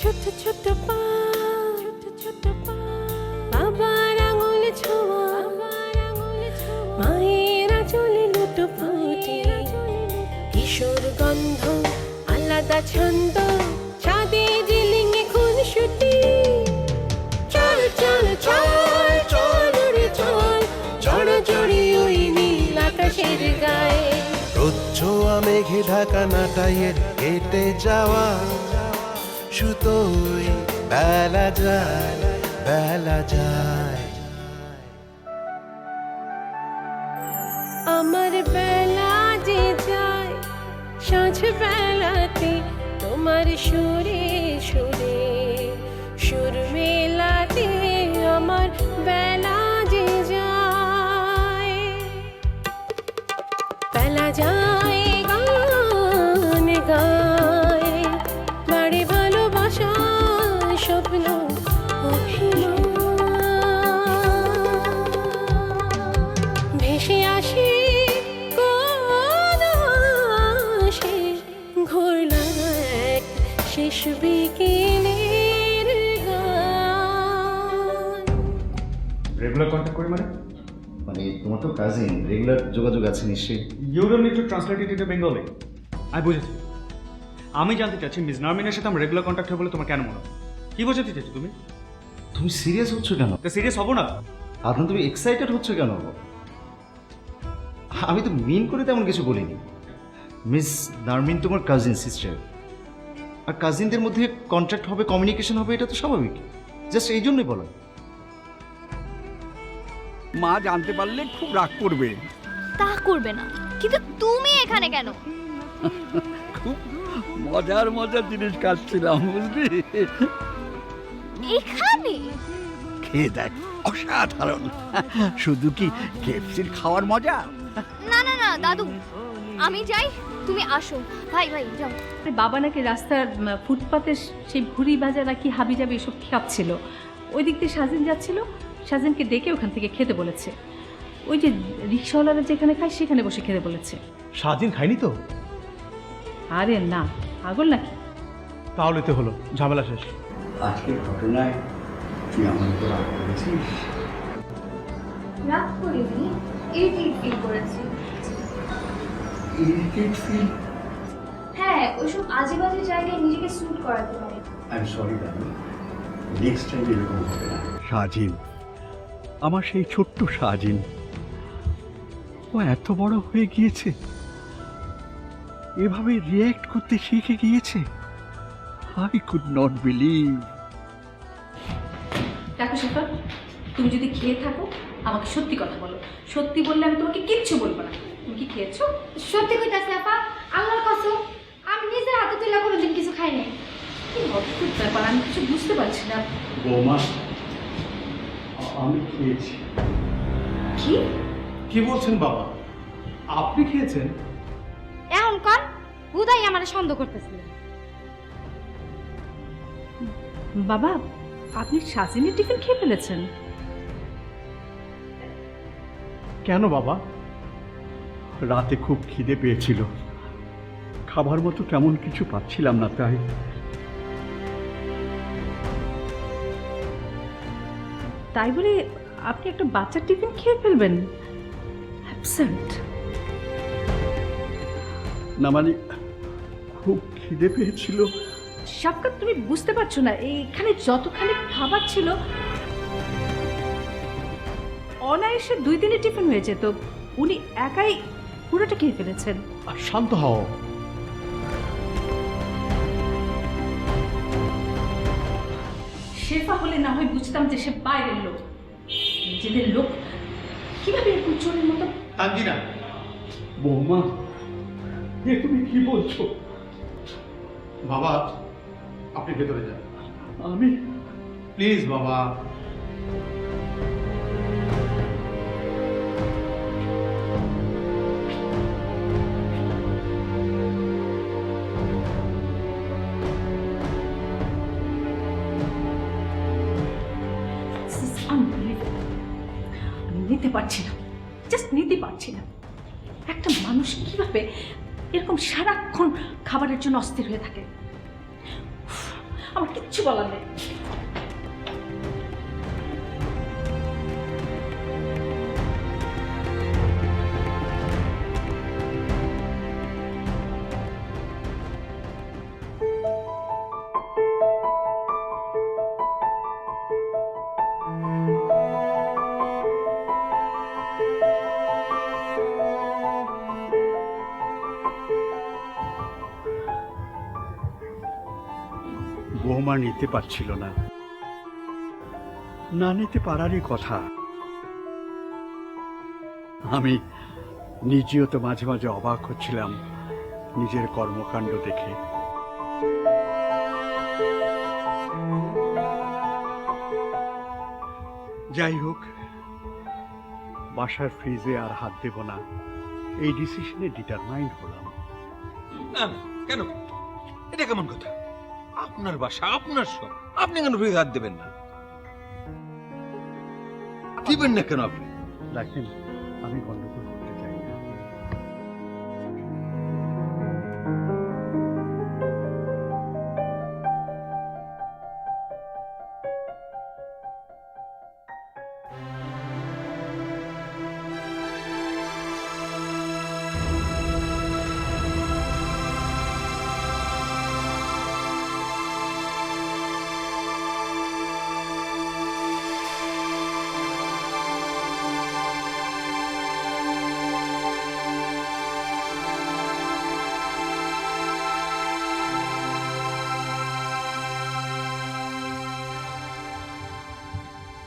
ছোট ছোট পা, বাবার আঙুল ছোঁয়া, মায়ের আঁচলে লুটোপুটি, কিশোর গন্ধ আলাদা ছন্দ, ছাদে জিলিঙে খুনসুটি। চল চল চল চল রে চল, জড়জড়ি ওই নীল আকাশের গায়ে। রোদ ছোঁয়া মেঘে ঢাকা নাটাইয়ের কেটে যাওয়া সুতোই বেলা যায় বেলা যায়। আমার বেলা যে যায় সাঁঝ বেলাতে, তোমার সুরে সুরে সুর মেলাতে আমার বেলা যে যায়। বেলা যায় গান গায়, বাড়ি ভালোবাসা স্বপ্ন ভেসে আসে কোন আসে, ঘোরলা এক শেষ বিকেলের গান। রেগুলার কন্ট্যাক্ট করি মানে তোমার তো কাজিন, রেগুলার যোগাযোগ আছে নিশ্চয়ই। You don't need to translate it into Bengali. আমি বুঝেছি। আমি জানতে চাচ্ছি মিস নার্মিনের সাথে আমার রেগুলার কন্ট্যাক্ট হয় বলে তোমার কেন মনে হয়? কি বোঝাতে চাচ্ছি তুমি? তুমি সিরিয়াস হচ্ছ কেন? তা সিরিয়াস হবো না? আদনান তুমি এক্সাইটেড হচ্ছ কেন? আমি তো মিন করে তেমন কিছু বলিনি। মিস নার্মিন তোমার কাজিন সিস্টার, আর কাজিনদের মধ্যে কন্ট্যাক্ট হবে, কমিউনিকেশন হবে, এটা তো স্বাভাবিক। জাস্ট এই জন্যই বলা। মা জানতে পারলে খুব রাগ করবে। তা করবে না, কিন্তু তুমি এখানে কেন? খুব মজার মজার জিনিস কাটছিলাম, বুঝলি? এখানে খেয়ে দেখ, অসাধারণ। শুধু কি কেএফসির খাওয়ার মজা? না না না দাদু, আমি যাই, তুমি আসো। ভাই ভাই যাও। বাবা নাকি রাস্তার ফুটপাতে সেই ভুড়ি ভাজা নাকি হাবি জাবি এসব খাচ্ছিল, ওই দিক দিয়ে সাজিন যাচ্ছিল, সাজিনকে ডেকে ওখান থেকে খেতে বলেছে। ওই যে রিক্সাওয়ালারা যেখানে খায় সেখানে বসে খেতে বলেছে। স্বাধীন খাইনি তো? আরে না, পাগল নাকি? তাহলে তো হলো, ঝামেলা শেষ। আজকের ঘটনায় তুই আমার উপর রাগ করেছিস? রাগ করিনি, ইরিটেট ফিল করেছি। Irritate feel? হ্যাঁ, ওইসব আজে বাজে জায়গায় নিজেকে স্যুট করাতে পারে। আই এম সরি দাদু, নেক্সট টাইম এরকম হবে না। সাজিন, আমার সেই ছোট্ট সাজিন, ও এত বড় হয়ে গিয়েছে, এভাবে রিয়্যাক্ট করতে শিখে গিয়েছে। I could not believe. দেখো শেফা, তুমি যদি খেয়ে থাকো আমাকে সত্যি কথা বলো। সত্যি বললে আমি তোমাকে কিচ্ছু বলবো না। তুমি কি খেয়েছো? সত্যি কইতাছি আপা, আল্লাহর কসম আমি নিজের হাতে তুলে কোনোদিন কিছু খাই নাই। কি অদ্ভুত ব্যাপার, আমি কিছু বুঝতে পারছি না। বৌমা, আমি খেয়েছি। কি কি বলছেন বাবা? আপনি খেয়েছেন? এখন কর, হুদাই আমার সন্দেহ করতেছিল। বাবা, আপনি সাজিনের টিফিন খেয়ে ফেলেছেন? কেন বাবা? রাতে খুব খিদে পেয়েছিল, খাবার মতো কেমন কিছু পাচ্ছিলাম না, তাই। তাই বলে আপনি একটা বাচ্চার টিফিন খেয়ে ফেলবেন? অ্যাবসেন্ট। না মানে খুব খিদে পেয়েছিল। সাবকাত, তুমি বুঝতে পারছো না, এখানে যতখানি খাবার ছিল অনায়াসে 2 দিনের টিফিন হয়েছে, তো উনি একাই পুরোটা খেয়ে ফেলেছেন। আর শান্ত হও। শেফা হলে না হয় বুঝতাম যে সে বাইরের লোক, নিজেদের লোক কিভাবে এরকম চোরের মতো। তানজিনা, বৌমা, এ তুমি কি বলছো? বাবা আপনি ভেতরে যান। আমি? প্লিজ বাবা। আমি নিতে পারছি না, জাস্ট নিতে পারছি না। একটা মানুষ কিভাবে এরকম সারাক্ষণ খাবারের জন্য অস্থির হয়ে থাকে। আমার কিচ্ছু বলার নেই। বৌমা নিতে পারছিল না, না নিতে পারারই কথা। আমি নিজেও তো মাঝে মাঝে অবাক হচ্ছিলাম নিজের কর্মকাণ্ড দেখে। যাই হোক, বাসার ফ্রিজে আর হাত দেব না, এই ডিসিশনে ডিটারমাইন্ড হলাম। না না, কেন? এটা কেমন কথা? আপনার বাসা, আপনার সব, আপনি কেন ফ্রিজে হাত দেবেন না? দিবেন না কেন আপনি? দেখেন, আমি গন্ডগোল করতে চাই না।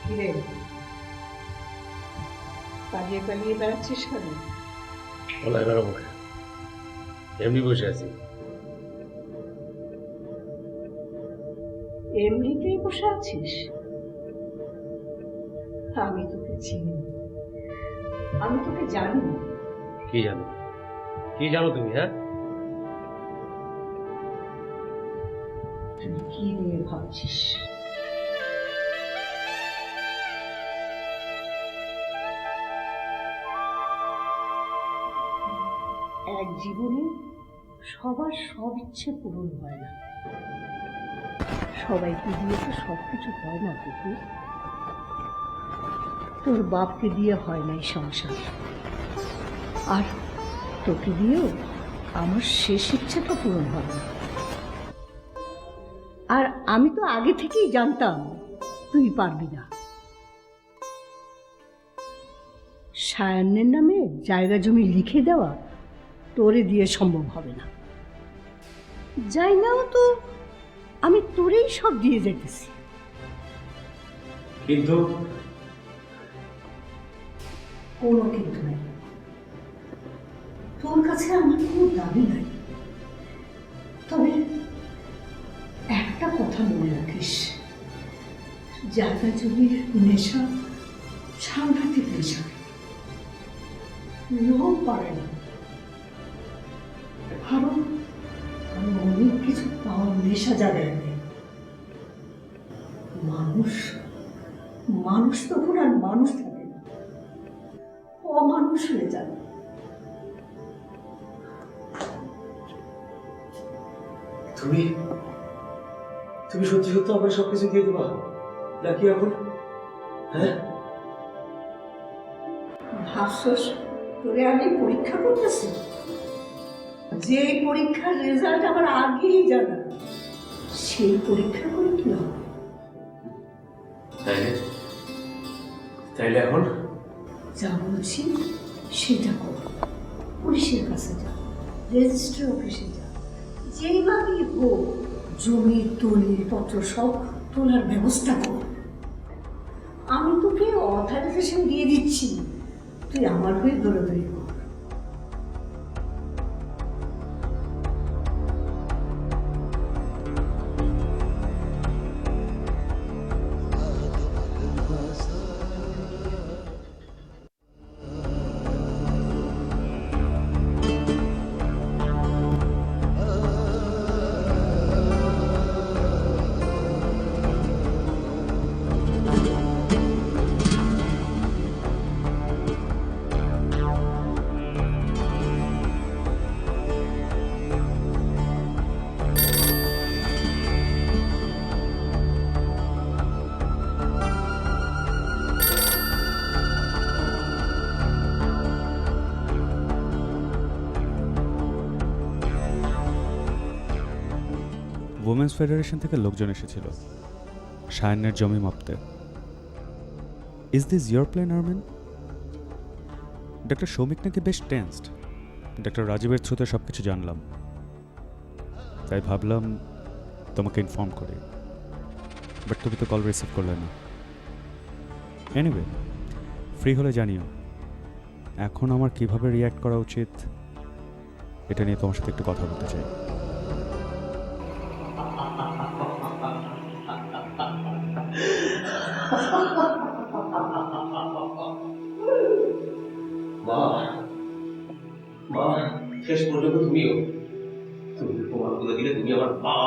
কিরে, পালিয়ে পালিয়ে বেড়াচ্ছিস কেন? বলাই বেড়াবো কেন? এমনি বসে আছি। এমনিতেই বসে আছিস? আমি তোকে চিনি, আমি তোকে জানি। কি জানো? কি জানো তুমি? হ্যাঁ, তুই কি নিয়ে ভাবছিস? এক জীবনে সবার সব ইচ্ছে পূরণ হয় না, সবাইকে দিয়ে তো সবকিছু হয় না কুকুর। তোর বাপকে দিয়ে হয় না এই সংসার, আর তোকে দিয়েও আমার শেষ ইচ্ছেটা পূরণ হবে না। আর আমি তো আগে থেকেই জানতাম তুই পারবি না। সায়ান্নের নামে জায়গা জমি লিখে দেওয়া তোরে দিয়ে সম্ভব হবে না। যাই নাও তো, আমি তোরেই সব দিয়ে যেতেছি। কিন্তু কোনো কিন্তু নাই, তোর কাছে আমার কোনো দাবি নাই। তবে একটা কথা মনে রাখিস, জায়গা জমির নেশা সাংঘাতিক নেশা, লোভ পারে না। আরো অনেক কিছু পাওয়ার নেশা জাগে। মানুষ মানুষ তখন আর মানুষ থাকে না, অমানুষ হয়ে যাবে। তুমি তুমি সত্যি সত্যি আমার সবকিছু দিয়ে দেবা নাকি এখন? হ্যাঁ, ভাবছস তোরে আমি পরীক্ষা করতেছি? যে পরীক্ষার রেজাল্ট আমার আগেই জানা, সেই পরীক্ষা করে কি হবে? তাইলে তাইলে এখন যা বলছি সেটা কর। পুলিশের কাছে যা, রেজিস্ট্রি অফিসে যা, যেইভাবেই হোক জমি দলিলপত্র সব তোলার ব্যবস্থা কর। আমি তোকে অথরাইজেশন দিয়ে দিচ্ছি, তুই আমার হয়ে দৌড়াদৌড়ি কর। উমেন্স ফেডারেশন থেকে লোকজন এসেছিল শায়নের জমি মাপতে। Is this your plan Arman? Doctor Soumik নাকি বেশ টেন্সড। ডক্টর রাজীবের থ্রুতে সব কিছু জানলাম, তাই ভাবলাম তোমাকে ইনফর্ম করি, বাট তুমি তো কল রিসিভ করলে না। এনিওয়ে, ফ্রি হলে জানিও। এখন আমার কিভাবে রিয়্যাক্ট করা উচিত এটা নিয়ে তোমার সাথে একটু কথা বলতে চাই। মা, মা, শেষ পর্যন্ত তুমিও, তুমি প্রমাণ করে দিলে তুমি আমার মা।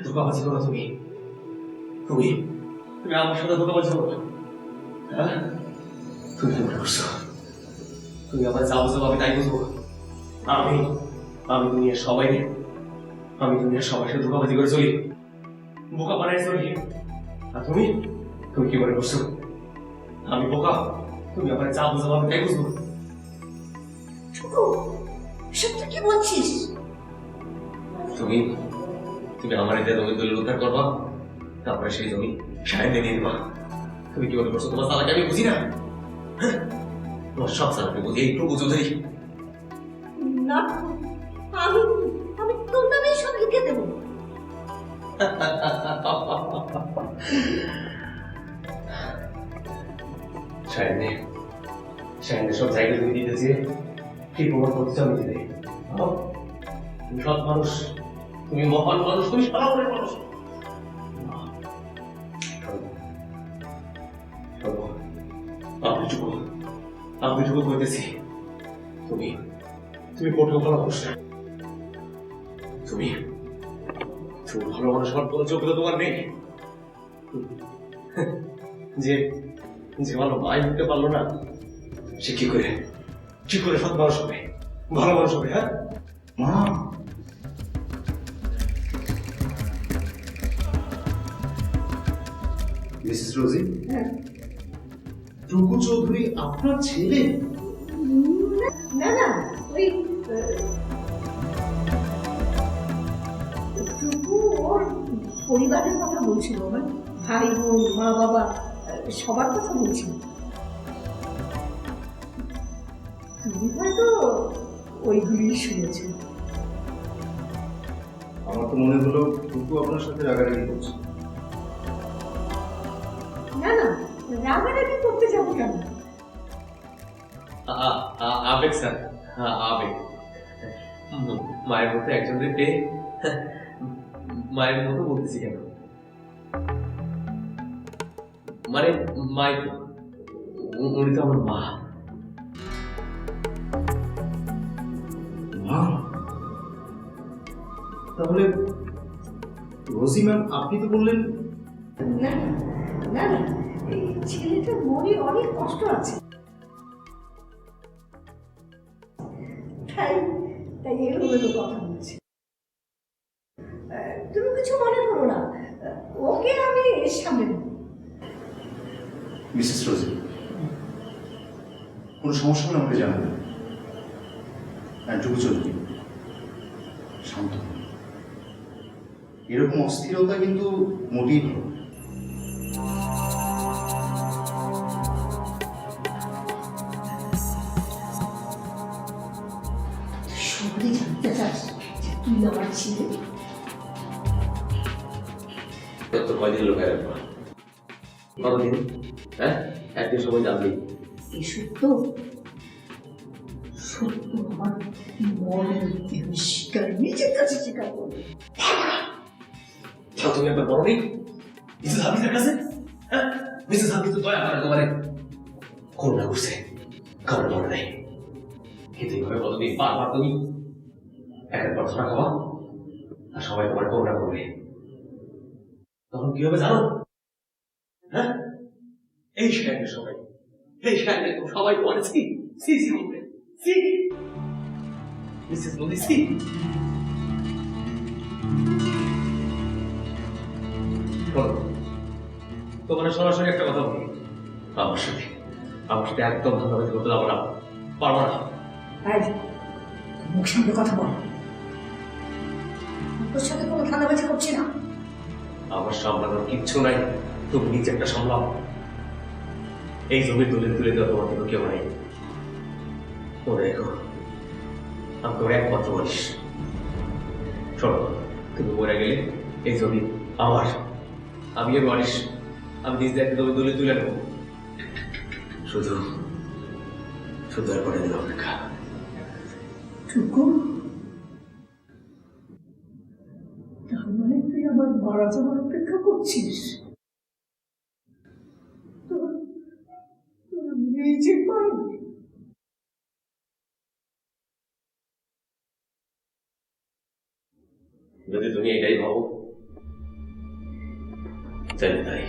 ধোকাবাজি করো তুমি, তুমি তুমি আমার সাথে ধোকাবাজি করো। হ্যাঁ, তুমি কি মনে করছো তুমি আমার যা বুঝবো আমি তাই বুঝবো? আমি আমি দুনিয়ার সবাই আমি দুনিয়ার সবার সাথে ধোকাবাজি করে চলি, বোকা বানাই চলি। আর তুমি তুমি কি মনে করছো আমি বোকা? তুমি আমার যা বুঝবো আমি তাই বুঝবো। সত্যি কি বলছিস? তুমি তুমি আমার এটা জমি দলিল উদ্ধার করবা, তারপরে সেই জমি সাহেব নিয়ে দিবা। তুমি কি মনে করছো তোমার চালাকে আমি বুঝি না? হ্যাঁ, তোমার সব চালাকে বুঝি, একটু বুঝো দেই না, আমি আমি তোর নামে সব লিখে দেবো। সাহেব সব জায়গায় তুমি দিতেছে, কি প্রমাণ করতে চাও দিতে? তুমি সৎ মানুষ, তুমি মহান মানুষ, তুমি সাধারণ মানুষ। আপনি টুকু করতেছি, তুমি তুমি কোটি ভালো মানুষ না, তুমি তুমি ভালো মানুষ হওয়ার কোনো যোগ্যতা তোমার নেই। যে যে ভালো মাই হতে পারলো না, সে কি করে সৎ মানুষ হবে, ভালো মানুষ হবে? হ্যাঁ মা, মিসেস রোজি, টুকু চৌধুরী আপনার ছেলে? না না, ওই টুকু ওর পরিবারের কথা বলছিল, মানে ভাই বোন, মা বাবা, সবার কথা বলছিল। তুমি হয়তো ওইগুলি শুনেছো। আমার তো মনে হলো টুকু আপনার সাথে রাগারাগি করছে। না না, রাগারাগি করতে যাবো কেন? আবেগ স্যার, আবেগ। মায়ের মতো একজনের পেয়ে মায়ের মতো বলতেছি কেন? মানে মাই তো, উনি তো আমার মা। মা, তাহলে রোজি ম্যাম আপনি তো বললেন? না না না, এই ছেলেটার মনে অনেক কষ্ট আছে, তাই তাই এগুলো কথা বলছি। তুমি কিছু মনে করো না, ওকে আমি সামনে নেব। মিসেস রোজি, কোনো সমস্যা হলে আমাকে জানাবেন। টুকু চৌধুরী, শান্ত হন। এরকম অস্থিরতা কিন্তু মোটেই ভালো। সবাই জানতে চাস যে তুই আমার ছেলে? তো কয়দিন লোকের রাখবা? কতদিন? হ্যাঁ, একদিন সময় জানলেই এই সত্য সত্য আমার মনের দেহ শিকার, নিজের কাছে স্বীকার করবে। তুমি একবার বলো নি মিসেস হাবিজের কাছে? হ্যাঁ, মিসেস হাবিজ তো দয়া করে তোমারে করুণা করছে, কারণ মনে নেই। কিন্তু এইভাবে কতদিন বারবার তুমি একবার ধরা খাওয়া আর সবাই তোমার করুণা করবে, তখন কি হবে জানো? হ্যাঁ, এই সাহেবের সবাই, এই সাহেবের সবাই তোমার সি সি সি করবে, সি মিসেস নদী সি। তোমার সরাসরি একটা কথা বলি, আমার সাথে একদম ভালোভাবে করতে যাবো না, পারবো না। মুখ সামনে কথা বল। তোর সাথে কোনো ধাঁধাবাজি করছি না। আমার সামলানোর কিচ্ছু নাই, তুমি নিজে একটা সামলাও। এই জমির দলিল তুলে দেওয়া তোমার কিন্তু কেউ নাই। মনে রেখো, আমি তোমার একমাত্র ওয়ারিশ। শোনো, তুমি মরে গেলে এই জমি আমার, আমি এর ওয়ারিশ। আমি নিজে একটা জমি দলিল তুলে নেব। শুধু শুধু আর করে দিল অপেক্ষা। টুকু, তার মানে তুই আমার মারা যাওয়ার অপেক্ষা করছিস? তোর নিজের মাই। যদি তুমি এটাই ভাবো, তাহলে তাই।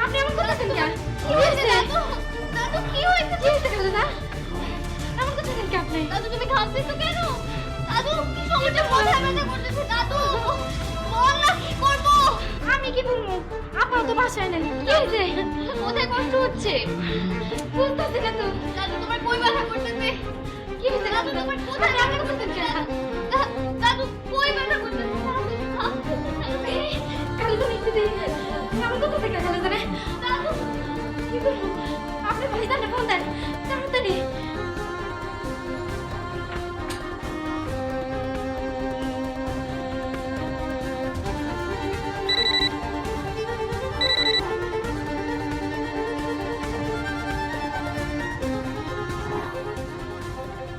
আপনি এমন করতেছেন কেন? কি হয়েছে দাদু? দাদু কি হয়েছে? কি হয়েছে দাদা? এমন করতেছেন কি আপনি? দাদু তুমি ঘামতেছো কেন? দাদু কি সমস্যা? মাথায় ব্যথা করতেছে দাদু। বল না কি করব? আমি কি বলবো? আপনার তো বাসায় নেই। কি হয়েছে? কোথায় কষ্ট হচ্ছে? বুঝতেছি না তো। দাদু তোমার কই ব্যথা করতেছে? কি হয়েছে দাদু? তোমার কোথায় ব্যথা করতেছে কেন? দাদু কই ব্যথা করতেছে? কাল তো নিতে দে। এমন করতেছে কেন দাদা? দাদু কি করবো? আপনি ভাইজানকে ফোন দেন তাড়াতাড়ি।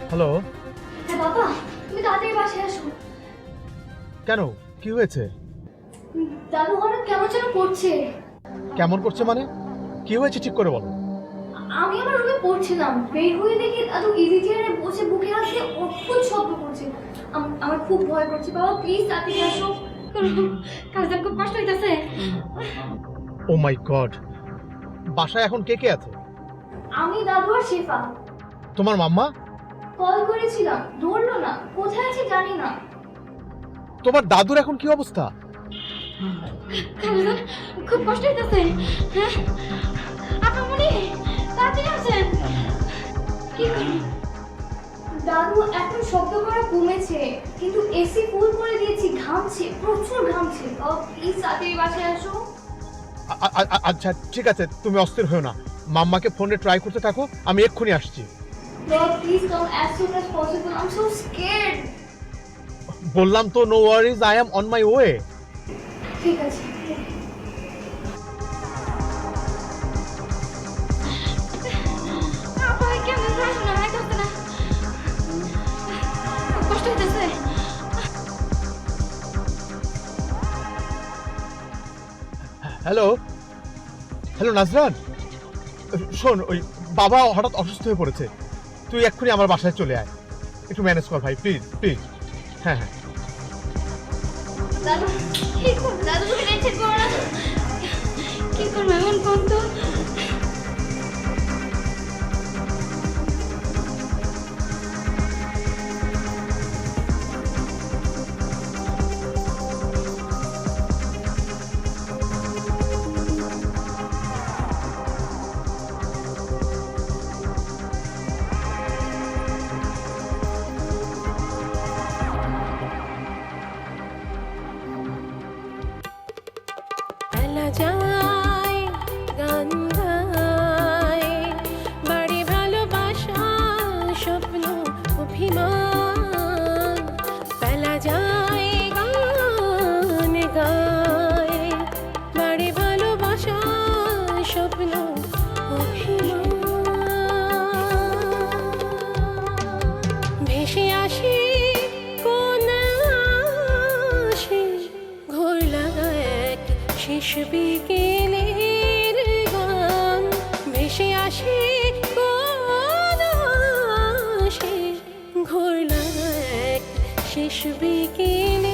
হ্যালো, হ্যাঁ বাবা, তুমি তাড়াতাড়ি বাসায় আসো। কেন, কি হয়েছে? দাদু হঠাৎ কেমন যেন করছে। কেমন করছে মানে? কি হয়েছে ঠিক করে বলো। আমি আমার রুমে পড়ছিলাম, বের হয়ে দেখি দাদু ইজি চেয়ারে বসে বুকে হাত দিয়ে অদ্ভুত শব্দ করছে। আমার খুব ভয় করছে। বাবা প্লিজ তাড়াতাড়ি আসো। কালজান খুব কষ্ট হইতাছে। ও মাই গড, বাসায় এখন কে কে আছে? আমি, দাদু আর শেফা। তোমার মাম্মা? কল করেছিলাম, ধরলো না। কোথায় আছে জানি না। তোমার দাদুর এখন কি অবস্থা? কালজান খুব কষ্ট হইতাছে। হ্যাঁ আপনামনি তাড়াতাড়ি আসেন। কি করব? দাদু এখন শব্দ করা কমেছে, কিন্তু এসি ফুল করে দিয়েছি। ঘামছে, প্রচুর ঘামছে। প্লিজ তাড়াতাড়ি বাসায় আসো। আচ্ছা ঠিক আছে, তুমি অস্থির হও না। মাম্মাকে ফোনে ট্রাই করতে থাকো, আমি এক্ষুনি আসছি। Please come as soon as possible. I am so scared. বললাম তো, no worries, I am on my way. ঠিক আছে। আপনি কেন আসেন না? করতে না, কষ্ট হইতেছে। হ্যালো হ্যালো নাজরান, শোন, ওই বাবা হঠাৎ অসুস্থ হয়ে পড়েছে। তুই এক্ষুনি আমার বাসায় চলে আয়, একটু ম্যানেজ কর ভাই, প্লিজ প্লিজ। হ্যাঁ হ্যাঁ। দাদু কি করবো? দাদু তুমি টেনশন করো না। কি করবো এমন কোন তো? বেলা যায় গান গায় বিকেলের গান ভেসে আসে কোন আশে ঘোরলা এক শেষ বিকেলে